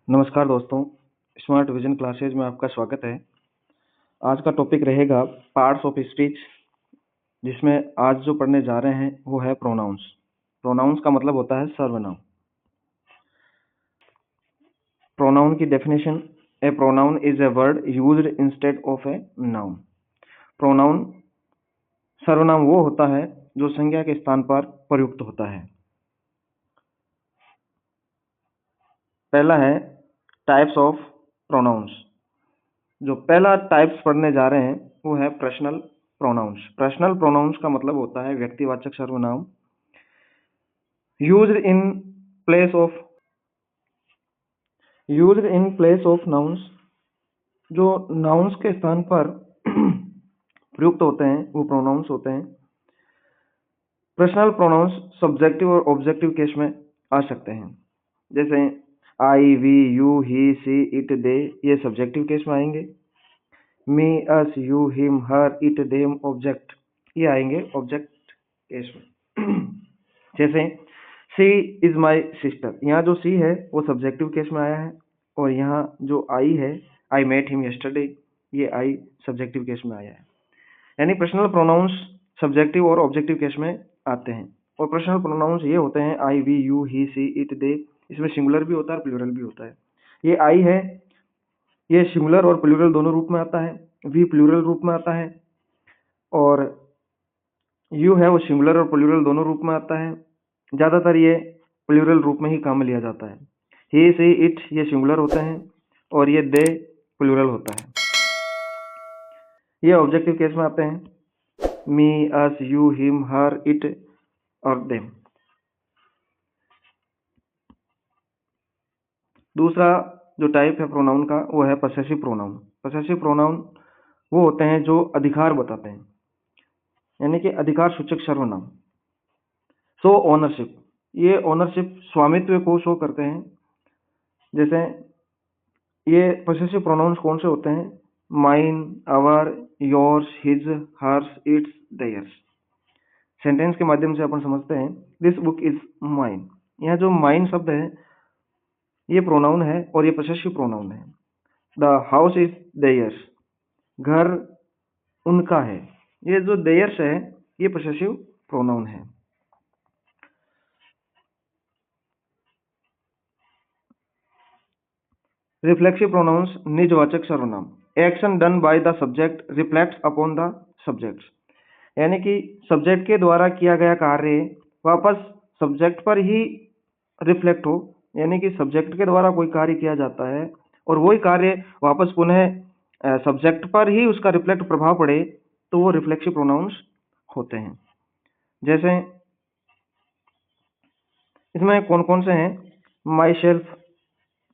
नमस्कार दोस्तों, smart vision classes में आपका स्वागत है। आज का टॉपिक रहेगा पार्ट्स ऑफ स्पीच, जिसमें आज जो पढ़ने जा रहे हैं वो है प्रोनाउंस। प्रोनाउंस का मतलब होता है सर्वनाम। प्रोनाउन की definition: A pronoun is a word used instead of a noun. Pronoun सर्वनाम वो होता है जो संज्ञा के स्थान पर प्रयुक्त होता है। पहला है टाइप्स ऑफ प्रोनाउंस। जो पहला टाइप्स पढ़ने जा रहे हैं वो है पर्सनल प्रोनाउंस। पर्सनल प्रोनाउंस का मतलब होता है व्यक्तिवाचक सर्वनाम used in place of nouns. जो नाउन्स के स्थान पर प्रयुक्त होते हैं वो प्रोनाउंस होते हैं। पर्सनल प्रोनाउंस सब्जेक्टिव और ऑब्जेक्टिव केस में आ सकते हैं, जैसे I, we, you, he, she, it, they, ये सब्जेक्टिव केस में आएंगे। Me, us, you, him, her, it, them, object, ये आएंगे ऑब्जेक्ट केस में। जैसे सी इज माई सिस्टर, यहाँ जो सी है वो सब्जेक्टिव केस में आया है, और यहाँ जो आई है, आई मेट हिम यस्टरडे, ये आई सब्जेक्टिव केस में आया है। यानी पर्सनल प्रोनाउंस सब्जेक्टिव और ऑब्जेक्टिव केस में आते हैं। और पर्सनल प्रोनाउंस ये होते हैं I, we, you, he, she, it, they. इसमें सिंगुलर भी होता है और प्लूरल भी होता है। ये आई है, ये सिंगुलर और प्लूरल दोनों रूप में आता है। वी प्लूरल रूप में आता है, और यू है वो सिंगुलर और प्लूरल दोनों रूप में आता है। ज्यादातर ये प्लूरल रूप में ही काम में लिया जाता है। ही, सी, इट ये सिंगुलर होते हैं, और ये दे प्लूरल होता है। ये ऑब्जेक्टिव केस में आते हैं, मी, us, you, him, her, it और देम। दूसरा जो टाइप है प्रोनाउन का वो है पसेसिव प्रोनाउन। पसेसिव प्रोनाउन वो होते हैं जो अधिकार बताते हैं, यानी कि अधिकार सूचक सर्वनाम। शो ओनरशिप, ये ओनरशिप स्वामित्व को शो करते हैं। जैसे ये पसेसिव प्रोनाउंस कौन से होते हैं? Mine, our, yours, his, hers, its, theirs. Sentence के माध्यम से अपन समझते हैं दिस बुक इज माइन। यहाँ जो माइन शब्द है ये प्रोनाउन है और ये पसेसिव प्रोनाउन है। द हाउस इज देयर्स, घर उनका है। ये जो देयर्स है ये पसेसिव प्रोनाउन है। रिफ्लेक्सिव प्रोनाउंस निजवाचक सर्वनाम। Action done by the subject reflects upon the subject, यानी कि सब्जेक्ट के द्वारा किया गया कार्य वापस सब्जेक्ट पर ही रिफ्लेक्ट हो, यानी कि सब्जेक्ट के द्वारा कोई कार्य किया जाता है और वही कार्य वापस पुनः सब्जेक्ट पर ही उसका रिफ्लेक्ट प्रभाव पड़े, तो वो रिफ्लेक्सिव प्रोनाउंस होते हैं। जैसे इसमें कौन कौन से हैं? Myself,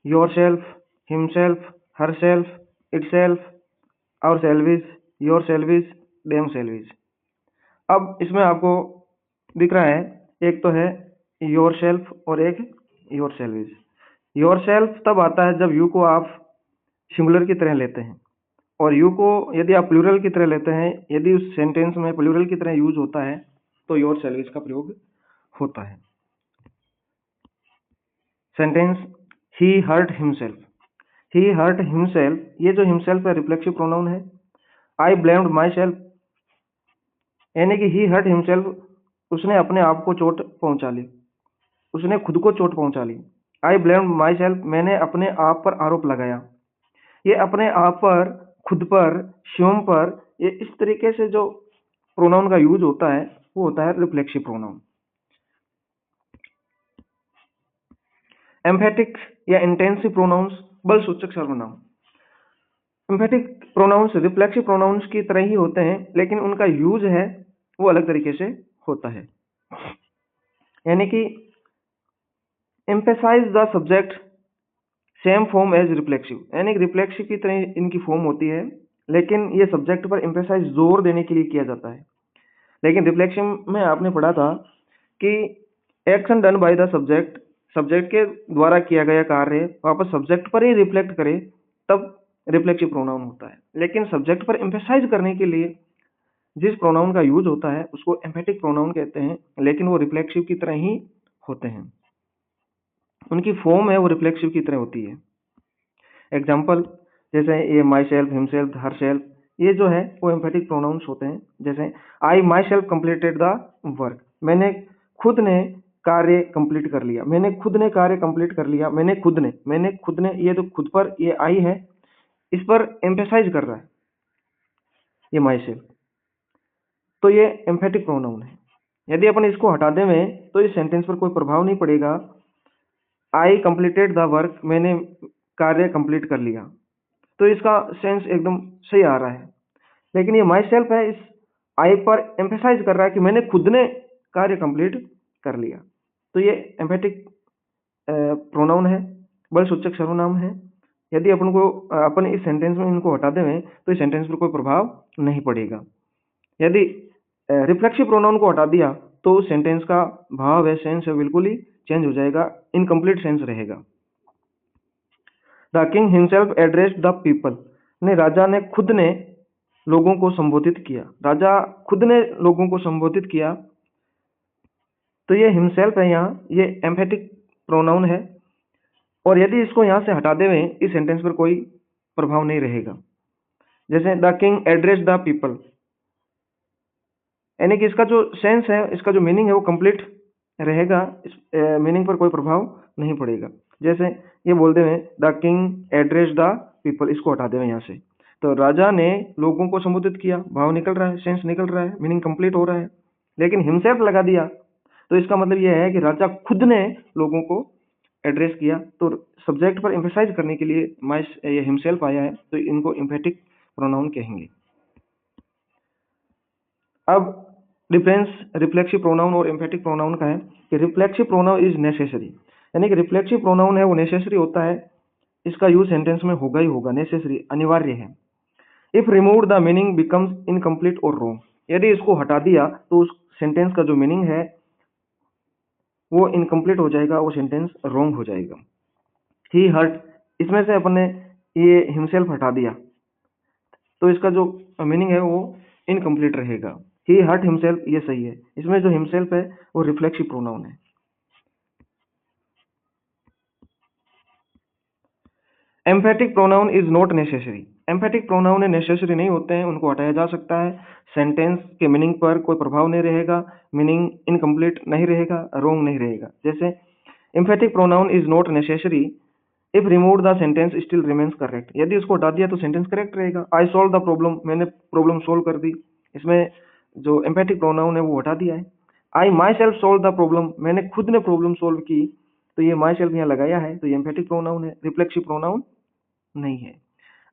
yourself, himself, herself, itself, ourselves, yourselves, themselves. अब इसमें आपको दिख रहा है एक तो है योर सेल्फ और एक योर सेल्विस। योर सेल्फ तब आता है जब यू को आप सिंगुलर की तरह लेते हैं, और यू को यदि आप प्लूरल की तरह लेते हैं, यदि उस सेंटेंस में प्लूरल की तरह यूज होता है तो योर सेल्विस का प्रयोग होता है। सेंटेंस ही हर्ट हिमसेल्फ, ही हर्ट हिमसेल्फ, ये जो हिमसेल्फ है रिफ्लेक्सिव प्रोनाउन है। आई ब्लेम्ड माई सेल्फ, यानी कि ही हर्ट हिमसेल्फ, उसने अपने आप को चोट पहुंचा ली, उसने खुद को चोट पहुंचा ली। आई ब्लेम्ड माई सेल्फ, मैंने अपने आप पर आरोप लगाया। ये अपने आप पर, खुद पर, स्वयं पर, ये इस तरीके से जो प्रोनाउन का यूज होता है वो होता है रिफ्लेक्सिव प्रोनाउन। एम्फेटिक या इंटेंसिव प्रोनाउंस बल सूचक सर्वनाम। एम्फेटिक प्रोनाउंस रिफ्लेक्सिव प्रोनाउंस की तरह ही होते हैं, लेकिन उनका यूज है वो अलग तरीके से होता है। यानी कि emphasize the subject same form as reflexive, यानी कि रिफ्लेक्सिव की तरह इनकी फॉर्म होती है, लेकिन ये सब्जेक्ट पर एम्फेसाइज जोर देने के लिए किया जाता है। लेकिन रिफ्लेक्सिव में आपने पढ़ा था कि action done by the subject, subject के द्वारा किया गया कार्य वापस सब्जेक्ट पर ही रिफ्लेक्ट करे, तब रिफ्लेक्सिव प्रोनाउन होता है। लेकिन सब्जेक्ट पर एम्फेसाइज करने के लिए जिस प्रोनाउन का यूज होता है उसको एम्फेटिक प्रोनाउन कहते हैं, लेकिन वो रिफ्लेक्सिव की तरह ही होते हैं। उनकी फॉर्म है वो रिफ्लेक्सिव की तरह होती है। एग्जाम्पल जैसे ये myself, himself, herself, ये जो है वो एम्फेटिक प्रोनाउंस होते हैं। जैसे I myself completed the work, मैंने खुद ने कार्य कंप्लीट कर लिया, मैंने खुद ने कार्य कंप्लीट कर लिया, मैंने खुद ने, ये तो खुद पर ये आई है, इस पर एम्फेसाइज कर रहा है ये माई सेल्फ, तो ये एम्फेटिक प्रोनाउन है। यदि अपन इसको हटा दें तो इस सेंटेंस पर कोई प्रभाव नहीं पड़ेगा। आई कंप्लीटेड द वर्क, मैंने कार्य कंप्लीट कर लिया, तो इसका सेंस एकदम सही आ रहा है। लेकिन ये माई सेल्फ है, इस आई पर एम्फेसाइज कर रहा है कि मैंने खुद ने कार्य कंप्लीट कर लिया, तो ये एम्फेटिक प्रोनाउन है, बल सूचक सर्वनाम है। यदि अपन इस सेंटेंस में इनको हटा दें तो इस सेंटेंस पर कोई प्रभाव नहीं पड़ेगा। यदि रिफ्लेक्सिव प्रोनाउन को हटा दिया तो उस सेंटेंस का भाव है, सेंस है, बिल्कुल ही चेंज हो जाएगा, इनकम्प्लीट सेंस रहेगा। The king himself addressed the people, ने राजा ने खुद ने लोगों को संबोधित किया, राजा खुद ने लोगों को संबोधित किया, तो ये हिमसेल्फ है, यहाँ ये एम्फेटिक प्रोनाउन है। और यदि इसको यहाँ से हटा दें इस सेंटेंस पर कोई प्रभाव नहीं रहेगा। जैसे the king addressed the people, यानी कि इसका जो सेंस है, इसका जो मीनिंग है वो कंप्लीट रहेगा, इस मीनिंग पर कोई प्रभाव नहीं पड़ेगा। जैसे ये बोल दें the king address the people, इसको हटा दें यहाँ से, तो राजा ने लोगों को संबोधित किया, भाव निकल रहा है, सेंस निकल रहा है, मीनिंग कंप्लीट हो रहा है। लेकिन हिमसेल्फ लगा दिया तो इसका मतलब ये है कि राजा खुद ने लोगों को एड्रेस किया, तो सब्जेक्ट पर एम्फेसाइज करने के लिए ये हिमसेल्फ आया है, तो इनको एम्फेटिक प्रोनाउन कहेंगे। अब डिफरेंस रिफ्लेक्सिव प्रोनाउन और एम्फेटिक प्रोनाउन का है कि रिफ्लेक्सिव प्रोनाउन इज नेसेसरी, यानी कि रिफ्लेक्सिव प्रोनाउन है वो नेसेसरी होता है, इसका यूज सेंटेंस में होगा ही होगा, नेसेसरी अनिवार्य है। If remove the meaning becomes incomplete और रॉन्ग, यदि इसको हटा दिया तो उस सेंटेंस का जो मीनिंग है वो इनकम्प्लीट हो जाएगा, वो सेंटेंस रॉन्ग हो जाएगा। ही हर्ट, इसमें से अपन ने ये हिमसेल्फ हटा दिया तो इसका जो मीनिंग है वो इनकम्प्लीट रहेगा। ही हर्ट हिमसेल्फ, ये सही है, इसमें जो हिमसेल्फ है वो रिफ्लेक्सिव प्रोनाउन है। Emphatic pronoun is not necessary, emphatic pronoun necessary नहीं होते हैं, उनको हटाया जा सकता है, सेंटेंस के मीनिंग पर कोई प्रभाव नहीं रहेगा, मीनिंग इनकम्प्लीट नहीं रहेगा, रॉन्ग नहीं रहेगा। जैसे emphatic pronoun is not necessary if remove the sentence still remains correct, यदि उसको हटा दिया तो सेंटेंस करेक्ट रहेगा। आई सॉल्व द प्रॉब्लम, मैंने प्रॉब्लम सोल्व कर दी, इसमें जो एम्फेटिक प्रोनाउन है वो हटा दिया है। I myself solve the problem, मैंने खुद ने प्रॉब्लम सोल्व की, तो ये माई सेल्फ यहाँ लगाया है, तो ये एम्फेटिक प्रोनाउन है, रिफ्लेक्सिव प्रोनाउन नहीं है।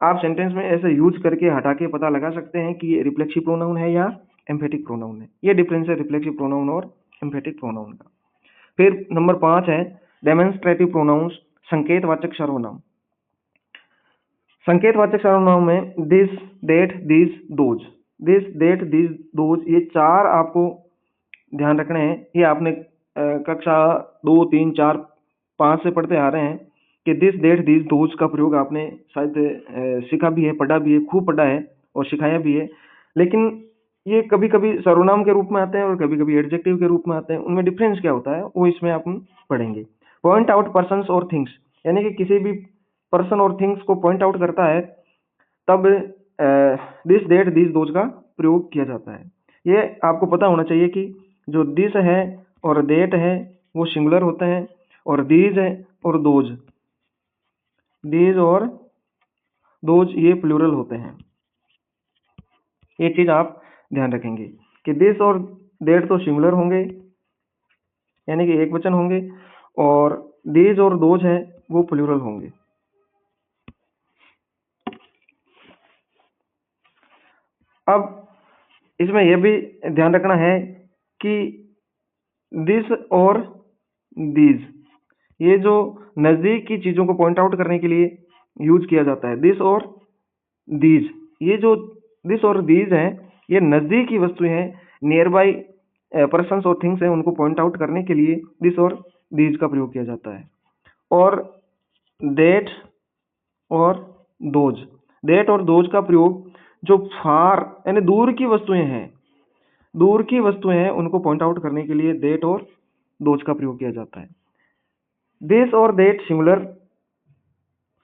आप सेंटेंस में ऐसे यूज करके हटा के पता लगा सकते हैं कि ये रिफ्लेक्सिव प्रोनाउन है या एम्फेटिक प्रोनाउन है। ये डिफरेंस है रिफ्लेक्सिव प्रोनाउन और एम्फेटिक प्रोनाउन का। फिर नंबर 5 है डेमोन्स्ट्रेटिव प्रोनाउंस, संकेतवाचक सर्वनाम। संकेतवाचक सर्वनाम में this, that, this, those, this, that, this, those, ये 4 आपको ध्यान रखने हैं। ये आपने कक्षा 2, 3, 4, 5 से पढ़ते आ रहे हैं कि दिस, डेट, दिस, दोज का प्रयोग आपने शायद सीखा भी है, पढ़ा भी है, खूब पढ़ा है और सिखाया भी है। लेकिन ये कभी कभी सर्वनाम के रूप में आते हैं और कभी कभी एडजेक्टिव के रूप में आते हैं, उनमें डिफरेंस क्या होता है वो इसमें अपन पढ़ेंगे। पॉइंट आउट पर्सन्स और थिंग्स, यानी कि किसी भी पर्सन और थिंग्स को पॉइंट आउट करता है तब दिस, डेट, दिस, दोज का प्रयोग किया जाता है। ये आपको पता होना चाहिए कि जो दिस है और डेट है वो सिंगुलर होते हैं, और दीज है और दोज, दीज और दोज ये प्लूरल होते हैं। ये चीज आप ध्यान रखेंगे कि दिस और डेट तो सिंगुलर होंगे, यानी कि एक वचन होंगे, और दीज और दोज है वो प्लूरल होंगे। अब इसमें यह भी ध्यान रखना है कि दिस और दीज, ये जो नजदीक की चीजों को पॉइंट आउट करने के लिए यूज किया जाता है। दिस और दीज, ये जो दिस और दीज हैं ये नजदीक की वस्तुएं हैं, नियर बाई पर्सन्स और थिंग्स हैं, उनको पॉइंट आउट करने के लिए दिस और दीज का प्रयोग किया जाता है। और डेट और दोज, डेट और दोज का प्रयोग जो फार यानी दूर की वस्तुएं हैं, दूर की वस्तुएं हैं उनको पॉइंट आउट करने के लिए डेट और दोज का प्रयोग किया जाता है। दिस और डेट सिमिलर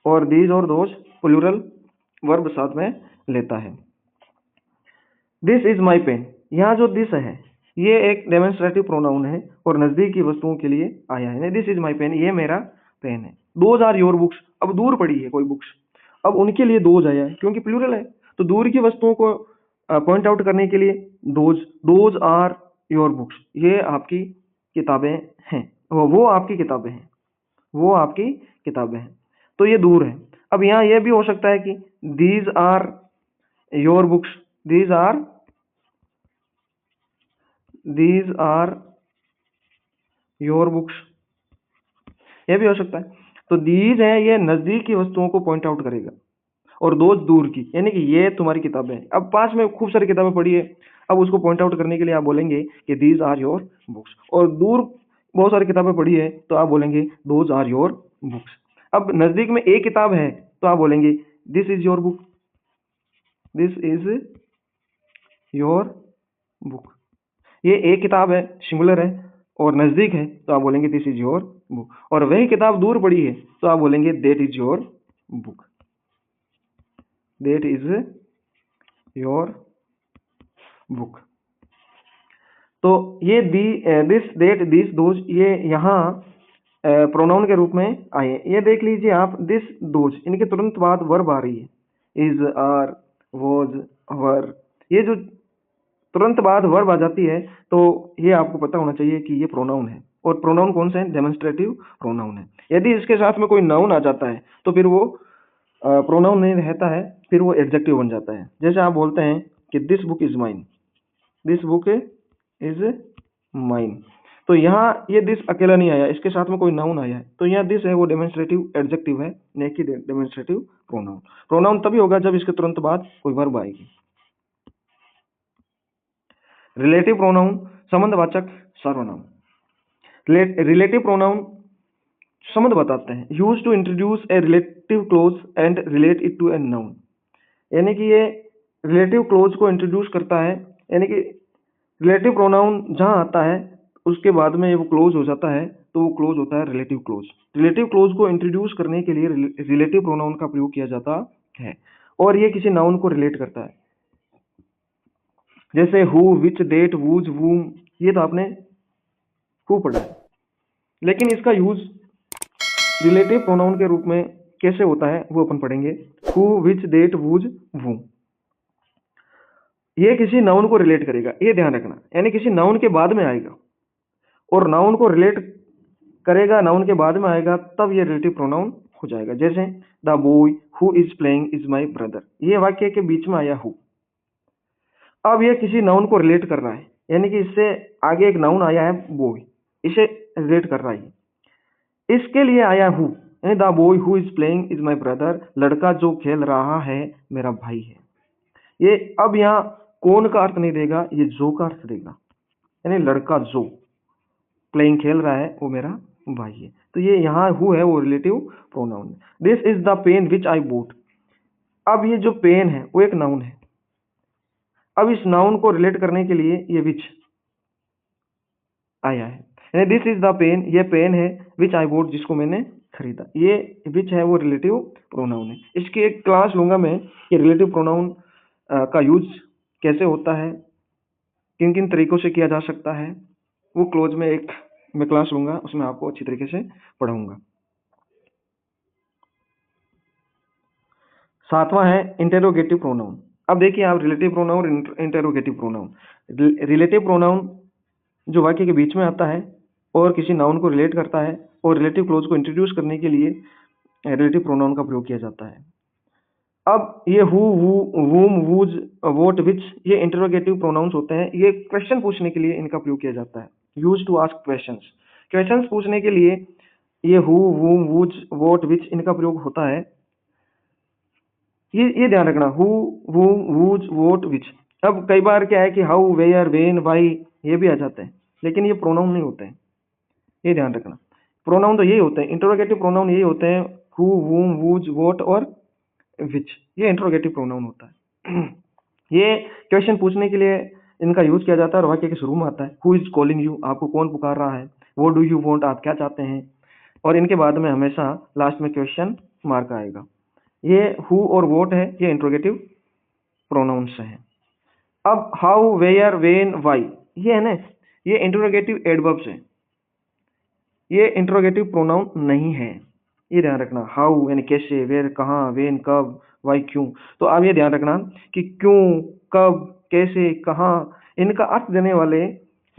और दीज और दोज प्लूरल वर्ब साथ में लेता है। दिस इज माई पेन, यहाँ जो दिस है ये एक डेमोन्स्ट्रेटिव प्रोनाउन है और नजदीक की वस्तुओं के लिए आया है। दिस इज माई पेन, ये मेरा पेन है। दोज आर योर बुक्स, अब दूर पड़ी है कोई बुक्स, अब उनके लिए दोज आया है क्योंकि प्लूरल है, तो दूर की वस्तुओं को पॉइंट आउट करने के लिए दोज आर योर बुक्स, ये आपकी किताबें हैं, वो आपकी किताबें हैं, वो आपकी किताबें हैं, तो ये दूर है। अब यहाँ ये भी हो सकता है कि these are your books, these are your books, ये भी हो सकता है। तो दीज है ये नजदीक की वस्तुओं को पॉइंट आउट करेगा और दोज दूर की, यानी कि ये तुम्हारी किताबें हैं। अब पास में खूब सारी किताबें पड़ी है, अब उसको पॉइंट आउट करने के लिए आप बोलेंगे कि दीज आर योर बुक्स, और दूर बहुत सारी किताबें पड़ी है तो आप बोलेंगे दोज आर योर बुक्स। अब नजदीक में एक किताब है तो आप बोलेंगे this is your book, this is your book. ये एक किताब है, सिंगुलर है और नजदीक है तो आप बोलेंगे दिस इज योर बुक, और वही किताब दूर पड़ी है तो आप बोलेंगे that is your book, that is your book. तो ये दिस दैट दिस दोज ये यहाँ प्रोनाउन के रूप में आए। ये देख लीजिए आप, दिस दोज इनके तुरंत बाद वर्ब आ रही है, इज आर वॉज वर, ये जो तुरंत बाद वर्ब आ जाती है तो ये आपको पता होना चाहिए कि ये प्रोनाउन है, और प्रोनाउन कौन सा है, डेमोन्स्ट्रेटिव प्रोनाउन है। यदि इसके साथ में कोई नाउन आ जाता है तो फिर वो प्रोनाउन नहीं रहता है, फिर वो एडजेक्टिव बन जाता है। जैसे आप बोलते हैं कि this book is mine, this book is mine, तो यहाँ ये दिस अकेला नहीं आया, इसके साथ में कोई नाउन आया है, तो यहाँ दिस है वो डेमोन्स्ट्रेटिव एडजेक्टिव है, न कि डेमोन्स्ट्रेटिव प्रोनाउन। प्रोनाउन तभी होगा जब इसके तुरंत बाद कोई वर्ब आएगी। रिलेटिव प्रोनाउन संबंधवाचक सर्वनाम। रिलेटिव प्रोनाउन संबंध बताते हैं, use to introduce a relative clause and relate it to a noun, यानी कि ये रिलेटिव क्लोज को इंट्रोड्यूस करता है, यानी कि रिलेटिव प्रोनाउन जहां आता है उसके बाद में वो क्लोज हो जाता है तो वो क्लोज होता है रिलेटिव क्लोज। रिलेटिव क्लोज को इंट्रोड्यूस करने के लिए रिलेटिव प्रोनाउन का प्रयोग किया जाता है और ये किसी नाउन को रिलेट करता है। जैसे हु, विच, डेट, वूज, वूम, ये तो आपने हु पढ़ा है, लेकिन इसका यूज रिलेटिव प्रोनाउन के रूप में कैसे होता है वो अपन पढ़ेंगे। हु, विच, डेट, वूज, वूम, ये किसी नाउन को रिलेट करेगा, ये ध्यान रखना, यानी किसी नाउन के बाद में आएगा और नाउन को रिलेट करेगा, नाउन के बाद में आएगा, तब ये रिलेटिव प्रोनाउन हो जाएगा। जैसे the boy who is playing is my brother, ये वाक्य के बीच में आया हु, अब ये किसी नाउन को रिलेट कर रहा है, यानी कि इससे आगे एक नाउन आया है बॉय, इसे रिलेट कर रहा है, इसके लिए आया हु, यानी the boy who is playing is my brother, लड़का जो खेल रहा है मेरा भाई है। ये अब यहाँ कौन का अर्थ नहीं देगा, ये जो का अर्थ देगा, यानी लड़का जो प्लेइंग खेल रहा है वो मेरा भाई है, तो ये यहाँ हु है वो रिलेटिव प्रोनाउन है। This is the pen which I bought, अब ये जो पेन है वो एक नाउन है, अब इस नाउन को रिलेट करने के लिए ये विच आया है, यानी दिस इज द पेन, ये पेन है, विच आई बोट, जिसको मैंने खरीदा, ये विच है वो रिलेटिव प्रोनाउन है। इसकी एक क्लास लूंगा मैं कि रिलेटिव प्रोनाउन का यूज कैसे होता है, किन किन तरीकों से किया जा सकता है, वो क्लोज में एक मैं क्लास लूंगा, उसमें आपको अच्छी तरीके से पढ़ाऊंगा। सातवां है इंटेरोगेटिव प्रोनाउन। अब देखिए आप, relative pronoun, interrogative pronoun. Relative pronoun जो वाक्य के बीच में आता है और किसी नाउन को रिलेट करता है और रिलेटिव क्लोज को इंट्रोड्यूस करने के लिए रिलेटिव प्रोनाउन का प्रयोग किया जाता है। अब ये हु, वूम, वूज, वोट, विच, ये इंटरोगेटिव प्रोनाउंस होते हैं, ये क्वेश्चन पूछने के लिए इनका प्रयोग किया जाता है, use to ask questions, questions पूछने के लिए ये who, whom, whose, what, which इनका प्रयोग होता है। ये ध्यान रखना, who, whom, whose, what, which. अब कई बार क्या है कि हाउ, वेयर, वेन, वाई ये भी आ जाते हैं, लेकिन ये प्रोनाउन नहीं होते हैं, ये ध्यान रखना। प्रोनाउन तो यही होते हैं, इंटरोगेटिव प्रोनाउन यही होते हैं, हु, वूम, वूज, वोट और विच, ये इंटरोगेटिव प्रोनाउन होता है। ये क्वेश्चन पूछने के लिए इनका यूज किया जाता है और वाक्य के शुरू में आता है, हु इज कॉलिंग यू, आपको कौन पुकार रहा है, व्हाट डू यू वांट, आप क्या चाहते हैं, और इनके बाद में हमेशा लास्ट में क्वेश्चन मार्क आएगा। ये हु और वोट है, ये इंट्रोगेटिव प्रोनाउंस है। अब हाउ, वेयर, वेन, वाई, ये है ना, ये इंट्रोगेटिव एडवर्ब्स है, ये इंट्रोगेटिव प्रोनाउन नहीं है, ये ध्यान रखना। हाउ यानी कैसे, वेयर कहाँ, वेन कब, वाई क्यों। तो आप ये ध्यान रखना कि क्यों, कब, कैसे, कहाँ, इनका अर्थ देने वाले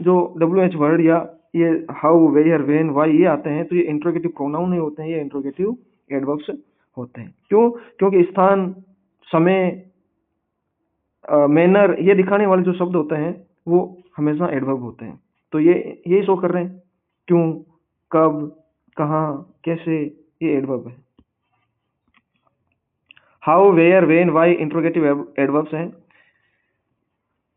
जो WH वर्ड या ये हाउ, वेयर, वेन, वाई ये आते हैं, तो ये इंट्रोगेटिव प्रोनाउन नहीं होते हैं, ये इंट्रोगेटिव एडवर्ब्स होते हैं। क्यों? क्योंकि स्थान, समय, मैनर ये दिखाने वाले जो शब्द होते हैं वो हमेशा एडवर्ब होते हैं। तो ये शो कर रहे हैं, क्यों, कब, कहाँ, कैसे, ये एडवर्ब है। How, where, when, why interrogative adverbs हैं।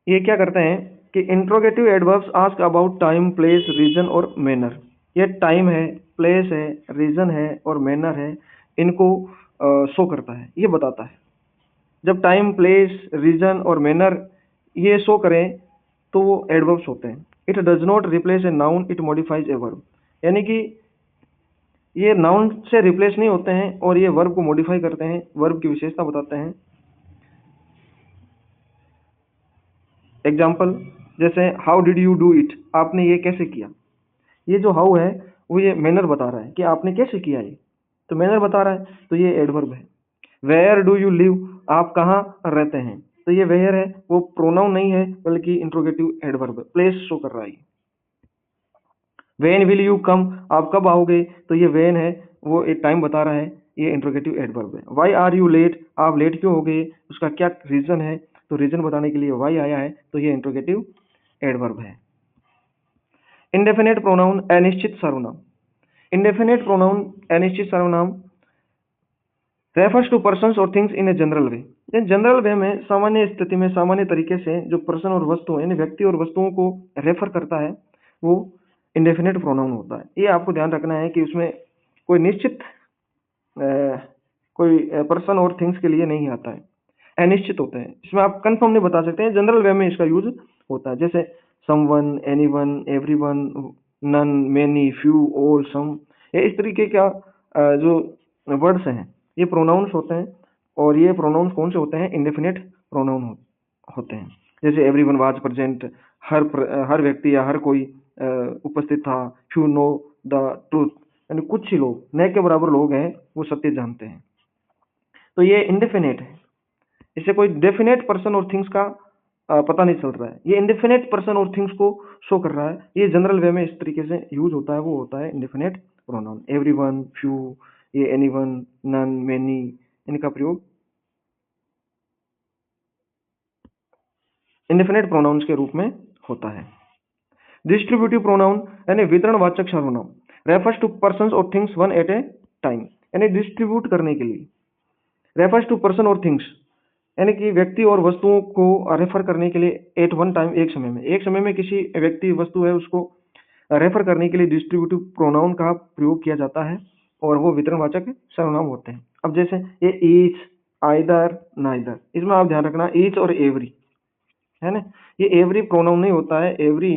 ये क्या करते हैं कि interrogative adverbs ask about time, place, reason और मैनर। ये टाइम है, प्लेस है, रीजन है और मैनर है, इनको शो करता है, ये बताता है। जब टाइम, प्लेस, रीजन और मैनर ये शो करें तो वो एडवर्ब्स होते हैं। It does not replace a noun, it modifies a verb. यानी कि ये नाउन से रिप्लेस नहीं होते हैं और ये वर्ब को मॉडिफाई करते हैं, वर्ब की विशेषता बताते हैं। एग्जाम्पल जैसे how did you do it, आपने ये कैसे किया। ये जो हाउ है वो ये मैनर बता रहा है कि आपने कैसे किया, ये तो मैनर बता रहा है, तो ये एडवर्ब है। वेयर डू यू लिव, आप कहाँ रहते हैं, तो ये वेयर है, वो प्रोनाउन नहीं है बल्कि इंट्रोगेटिव एडवर्ब है, प्लेस शो कर रहा है। व्हेन विल यू कम, आप कब आओगे, तो ये व्हेन है, वो एक टाइम बता रहा है, ये इंट्रोगेटिव एडवर्ब है। व्हाई आर यू लेट, आप लेट क्यों हो गए, उसका क्या रीजन है, तो रीजन बताने के लिए व्हाई आया है, तो ये इंट्रोगेटिव एडवर्ब है। इंडेफिनेट प्रोनाउन, अनिश्चित सर्वनाम। इंडेफिनेट प्रोनाउन, अनिश्चित सर्वनाम रेफर्स टू पर्सन्स और things in a general way. General वे में, सामान्य स्थिति में, सामान्य तरीके से जो पर्सन और वस्तु यानी व्यक्ति और वस्तुओं को रेफर करता है वो इंडेफिनेट प्रोनाउन होता है। ये आपको ध्यान रखना है कि उसमें कोई निश्चित कोई पर्सन और थिंग्स के लिए नहीं आता है, अनिश्चित होते हैं। इसमें आप कंफर्म नहीं बता सकते हैं, जनरल वे में इसका यूज होता है। जैसे someone, anyone, everyone, none, many, few, all, some, ये इस तरीके का जो वर्ड्स हैं ये प्रोनाउंस होते हैं। और ये प्रोनाउंस कौन से होते हैं? इंडेफिनेट प्रोनाउन होते हैं। जैसे एवरीवन वाज प्रेजेंट, हर व्यक्ति या हर कोई उपस्थित था। फ्यू नो द ट्रूथ, यानी कुछ ही लोग, न के बराबर लोग हैं वो सत्य जानते हैं। तो ये इंडेफिनेट है, इससे कोई डेफिनेट पर्सन और थिंग्स का पता नहीं चल रहा है, ये इंडेफिनेट पर्सन और थिंग्स को शो कर रहा है। ये जनरल वे में इस तरीके से यूज होता है, वो होता है इंडेफिनेट प्रोनाउन। एवरीवन, फ्यू, ये एनीवन, नन, मेनी, इनका प्रयोग इंडेफिनेट प्रोनाउंस के रूप में होता है। डिस्ट्रीब्यूटिव प्रोनाउन यानी वितरणवाचक सर्वनाम रेफर्स टू पर्सन्स और things one at a time, यानी डिस्ट्रीब्यूट करने के लिए। रेफर्स टू पर्सन और थिंग्स यानी कि व्यक्ति और वस्तुओं को रेफर करने के लिए एट वन टाइम, एक समय में किसी व्यक्ति वस्तु है उसको रेफर करने के लिए डिस्ट्रीब्यूटिव प्रोनाउन का प्रयोग किया जाता है और वो वितरणवाचक सर्वनाम होते हैं। अब जैसे ये ईच, आइदर, नाइदर, इसमें आप ध्यान रखना ईच और एवरी है ना, ये एवरी प्रोनाउन नहीं होता है, एवरी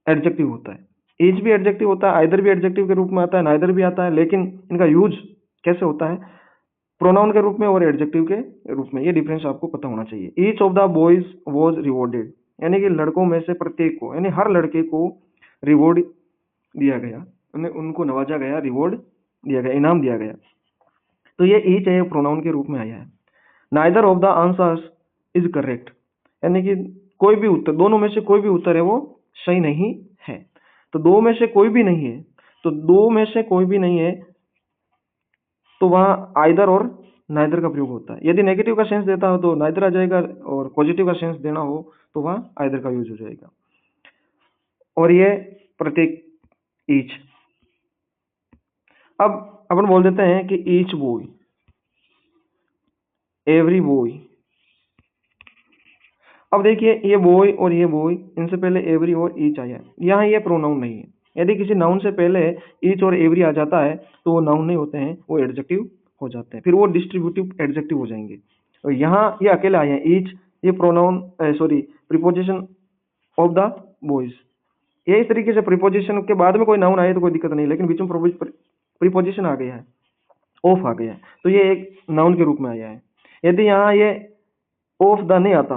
एडजेक्टिव होता है। ईच भी एडजेक्टिव होता है, आइदर भी एडजेक्टिव के रूप में आता है, नाइदर भी आता है, लेकिन इनका यूज कैसे होता है? प्रोनाउन के रूप में और एडजेक्टिव के रूप में, ये डिफरेंस आपको पता होना चाहिए। Each of the boys was rewarded, यानी कि लड़कों में से प्रत्येक को, यानी हर लड़के को रिवॉर्ड दिया गया, उनको नवाजा गया, रिवॉर्ड दिया गया, इनाम दिया गया। तो ये ईच है, प्रोनाउन के रूप में आया है। Neither of the answers is correct, यानी कि कोई भी उत्तर, दोनों में से कोई भी उत्तर है वो सही नहीं है। तो दो में से कोई भी नहीं है, तो दो में से कोई भी नहीं है तो वहां आइदर और नाइदर का प्रयोग होता है। यदि नेगेटिव का सेंस देता हो तो नाइदर आ जाएगा, और पॉजिटिव का सेंस देना हो तो वहां आइदर का यूज हो जाएगा। और ये प्रत्येक, ईच। अब अपन बोल देते हैं कि ईच बॉय, एवरी बॉय। अब देखिए ये बॉय और ये बॉय, इनसे पहले एवरी और ईच आया है, यहाँ ये प्रोनाउन नहीं है। यदि किसी नाउन से पहले ईच और एवरी आ जाता है तो वो नाउन नहीं होते हैं, वो एडजेक्टिव हो जाते हैं, फिर वो डिस्ट्रीब्यूटिव एडजेक्टिव हो जाएंगे। और यहाँ ये अकेले आए हैं ईच, ये pronoun preposition of the boys. ये इस तरीके से प्रीपोजिशन के बाद में कोई नाउन आए तो कोई दिक्कत नहीं, लेकिन बीच में प्रीपोजिशन आ गया है, ऑफ आ गया है, तो ये एक नाउन के रूप में आया है। यदि यहाँ ये ऑफ द नहीं आता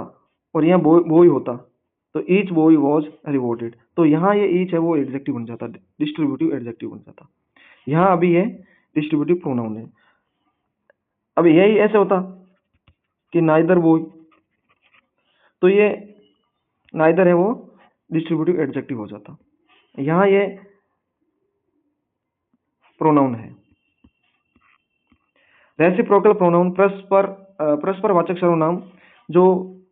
और यहाँ बॉय होता तो ईच बॉय वॉज रिवॉर्डेड, तो यहाँ ये ईच है वो एडजेक्टिव बन जाता, डिस्ट्रीब्यूटिव एडजेक्टिव बन जाता। यहाँ अभी ये डिस्ट्रीब्यूटिव प्रोनाउन है। अब यही ऐसे होता कि नाइदर बॉय, तो ये नाइदर है वो डिस्ट्रीब्यूटिव एडजेक्टिव हो जाता। यहाँ ये प्रोनाउन है। रेसिप्रोकल प्रोनाउन परस्परवाचक सर्वनाम जो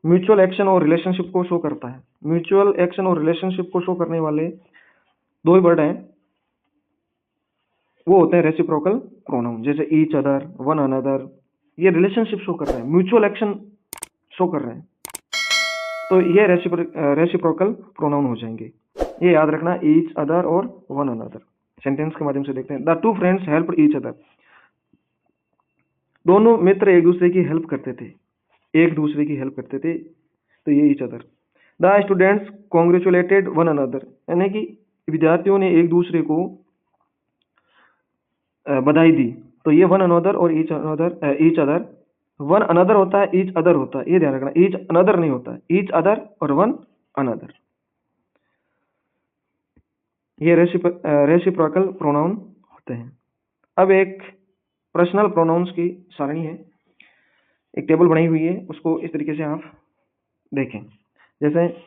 म्यूचुअल एक्शन और रिलेशनशिप को शो करता है। म्यूचुअल एक्शन और रिलेशनशिप को शो करने वाले दो ही वर्ड हैं, वो होते हैं रेसिप्रोकल प्रोनाउन, जैसे ईच अदर, वन अनदर। ये रिलेशनशिप शो कर रहे हैं, म्यूचुअल एक्शन शो कर रहे हैं, तो ये रेसिप्रोकल प्रोनाउन हो जाएंगे। ये याद रखना, ईच अदर और वन अनदर। सेंटेंस के माध्यम से देखते हैं। The two friends help each other, दोनों मित्र एक दूसरे की हेल्प करते थे, एक दूसरे की हेल्प करते थे, तो ये each other. The students congratulated one another, यानी कि विद्यार्थियों ने एक दूसरे को बधाई दी, तो ये वन अनदर और ईच अदर। वन अनदर होता है, ईच अदर होता है, ये ध्यान रखना, ईच अनदर नहीं होता है, ईच अदर और वन अनदर। ये रेसिप्रोकल प्रोनाउन होते हैं। अब एक पर्सनल प्रोनाउंस की सारणी है, एक टेबल बनाई हुई है, उसको इस तरीके से आप देखें। जैसे